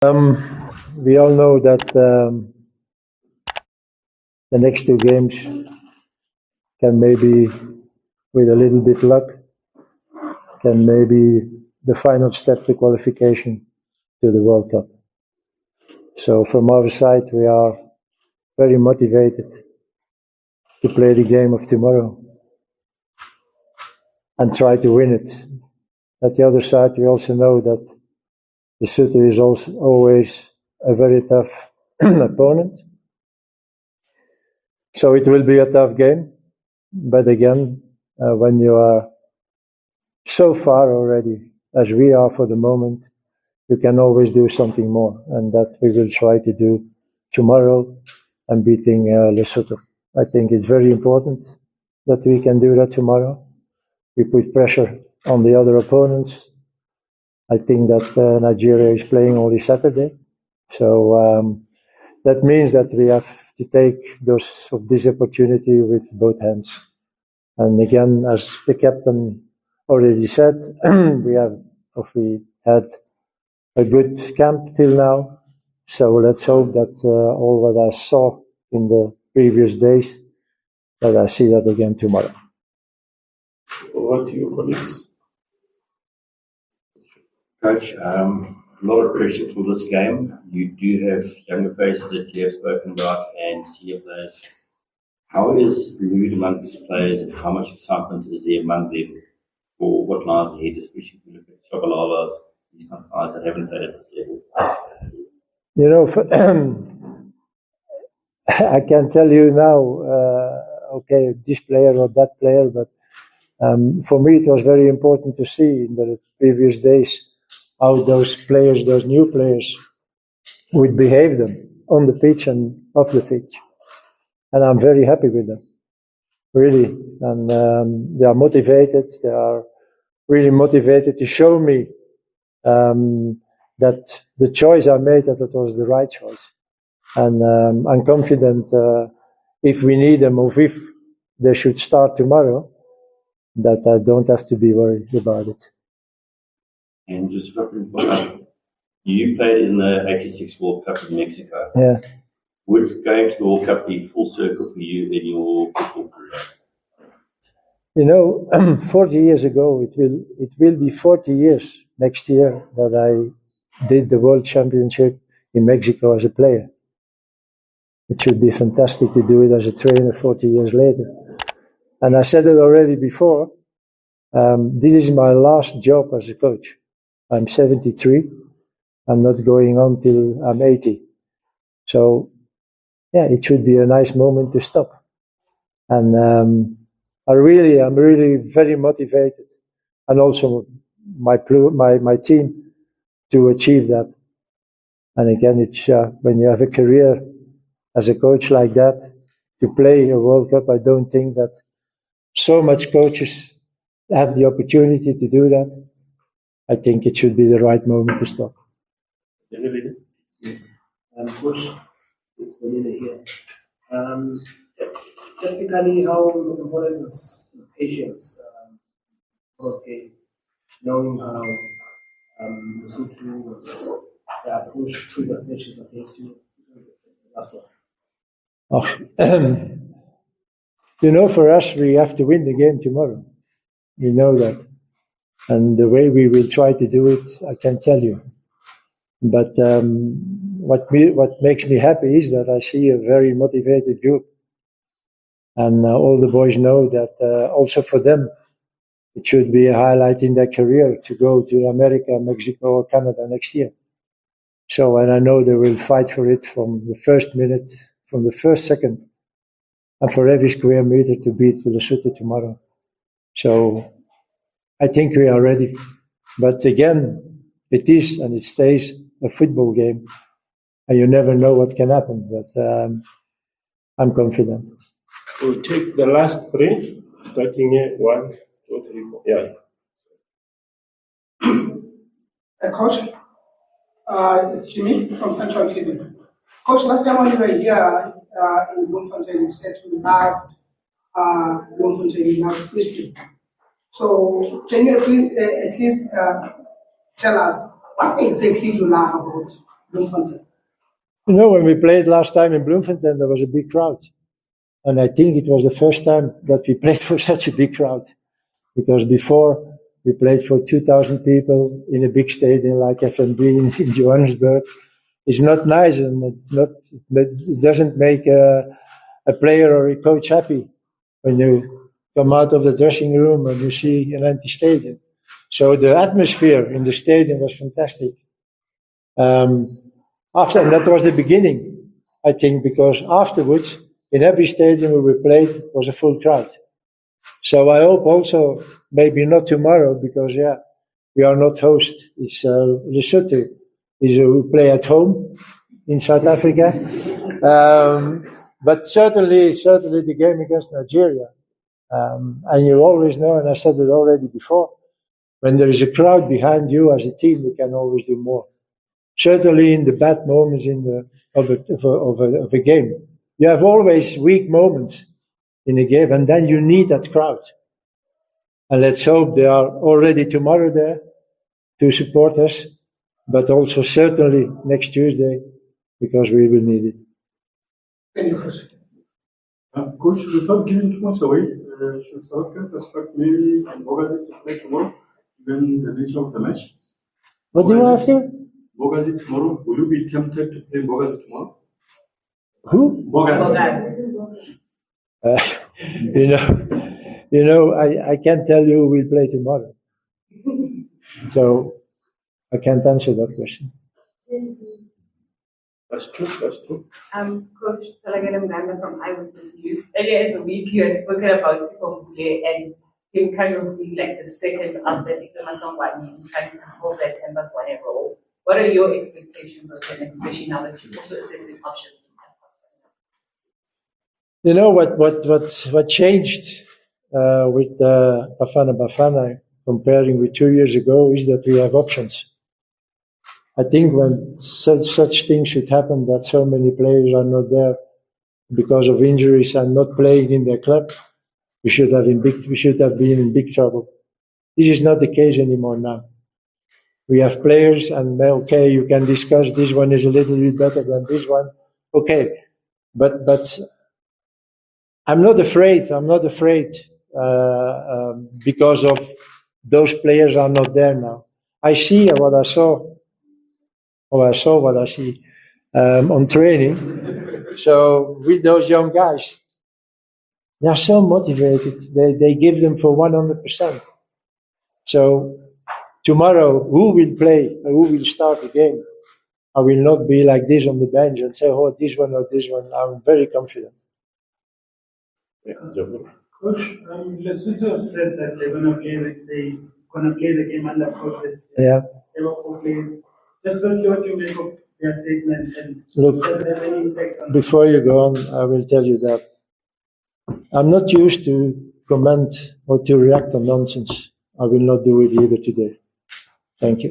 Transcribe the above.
We all know that the next two games can maybe, with a little bit luck, can maybe the final step to qualification to the World Cup. So from our side, we are very motivated to play the game of tomorrow and try to win it. At the other side, we also know that Lesotho is also always a very tough opponent. So it will be a tough game. But again, when you are so far already, as we are for the moment, you can always do something more. And that we will try to do tomorrow and beating Lesotho. I think it's very important that we can do that tomorrow. We put pressure on the other opponents. I think that Nigeria is playing only Saturday. So that means that we have to take this opportunity with both hands. And again, as the captain already said, we had a good camp till now. So let's hope that all what I saw in the previous days, that I see that again tomorrow. Over to you, colleagues. Coach, a lot of pressure for this game. You do have younger faces that you have spoken about and senior players. How is the mood amongst players and how much excitement is there among them for what lies ahead, especially if you look at Shabalalas, these kind of guys that haven't played at this level? You know, I can tell you now, okay, this player or that player, but for me it was very important to see in the previous days how those players, those new players, would behave them on the pitch and off the pitch. And I'm very happy with them, really. And they are motivated. They are really motivated to show me that the choice I made, that it was the right choice. And I'm confident if we need them or if they should start tomorrow, that I don't have to be worried about it. And just you played in the 86 World Cup in Mexico. Yeah. Would going to the World Cup be full circle for you in your football career? You know, 40 years ago, it will be 40 years next year that I did the World Championship in Mexico as a player. It should be fantastic to do it as a trainer 40 years later. And I said it already before, this is my last job as a coach. I'm 73. I'm not going on till I'm 80. So, yeah, it should be a nice moment to stop. And I'm really very motivated, and also my team, to achieve that. And again, it's when you have a career as a coach like that, to play a World Cup, I don't think that so much coaches have the opportunity to do that. I think it should be the right moment to stop. Yes. Coach, it's Vanilla here. Technically, how important is patience post game, knowing how Lesotho was approached previous matches against you last one? Oh, you know, for us, we have to win the game tomorrow. We know that. And the way we will try to do it, I can tell you. But what makes me happy is that I see a very motivated group. And all the boys know that also for them, it should be a highlight in their career to go to America, Mexico, or Canada next year. So, and I know they will fight for it from the first minute, from the first second, and for every square meter to beat Lesotho tomorrow. So, I think we are ready. But again, it is and it stays a football game, and you never know what can happen. But I'm confident. We'll take the last three, starting here. 1, 2, 3, 4. Yeah. Coach, it's Jimmy from Central TV. Coach, last time when you were here in Bloemfontein, you said you loved Bloemfontein, you loved fixture. So can you at least tell us what exactly you love about Bloemfontein? You know, when we played last time in Bloemfontein, there was a big crowd. And I think it was the first time that we played for such a big crowd. Because before, we played for 2,000 people in a big stadium like FNB in Johannesburg. It's not nice, and it doesn't make a player or a coach happy when you come out of the dressing room and you see an empty stadium. So the atmosphere in the stadium was fantastic. And that was the beginning, I think, because afterwards, in every stadium where we played, was a full crowd. So I hope also, maybe not tomorrow, because we are not host. It's Lesotho. We play at home in South Africa. But certainly the game against Nigeria. And you always know, and I said it already before, when there is a crowd behind you as a team, you can always do more. Certainly in the bad moments of a game. You have always weak moments in a game, and then you need that crowd. And let's hope they are already tomorrow there to support us, but also certainly next Tuesday, because we will need it. Any question? Coach, without giving too much away, should South Africans expect maybe Bogazic to play tomorrow, given the nature of the match? What do you have here? Bogazic tomorrow. Will you be tempted to play Bogazic tomorrow? Who? Bogazic. I can't tell you who will play tomorrow. So I can't answer that question. That's true. Coach Talagana Mganda from Eyewitness News. Earlier in the week, you had spoken about Sipho Mpule and him kind of being like the second after Dr. Masongwani, trying to hold that Tembazwane role. What are your expectations of him, especially now that you're also assessing options? You know what changed with Bafana Bafana comparing with 2 years ago is that we have options. I think when such things should happen, that so many players are not there because of injuries and not playing in their club, we should have been in big trouble. This is not the case anymore now. We have players, and okay, you can discuss this one is a little bit better than this one. Okay, but I'm not afraid because of those players are not there now. I see what I saw what I see on training. So with those young guys, they are so motivated. They give them for 100%. So tomorrow, who will play? Who will start the game? I will not be like this on the bench and say, oh, this one or this one. I'm very confident. Coach, Lesotho said that they're going to play the game under protest. Yeah. They were 4 players. Just firstly, what do you make of their statement, and look, does it have any impact on? Before you go on, I will tell you that I'm not used to comment or to react on nonsense. I will not do it either today. Thank you.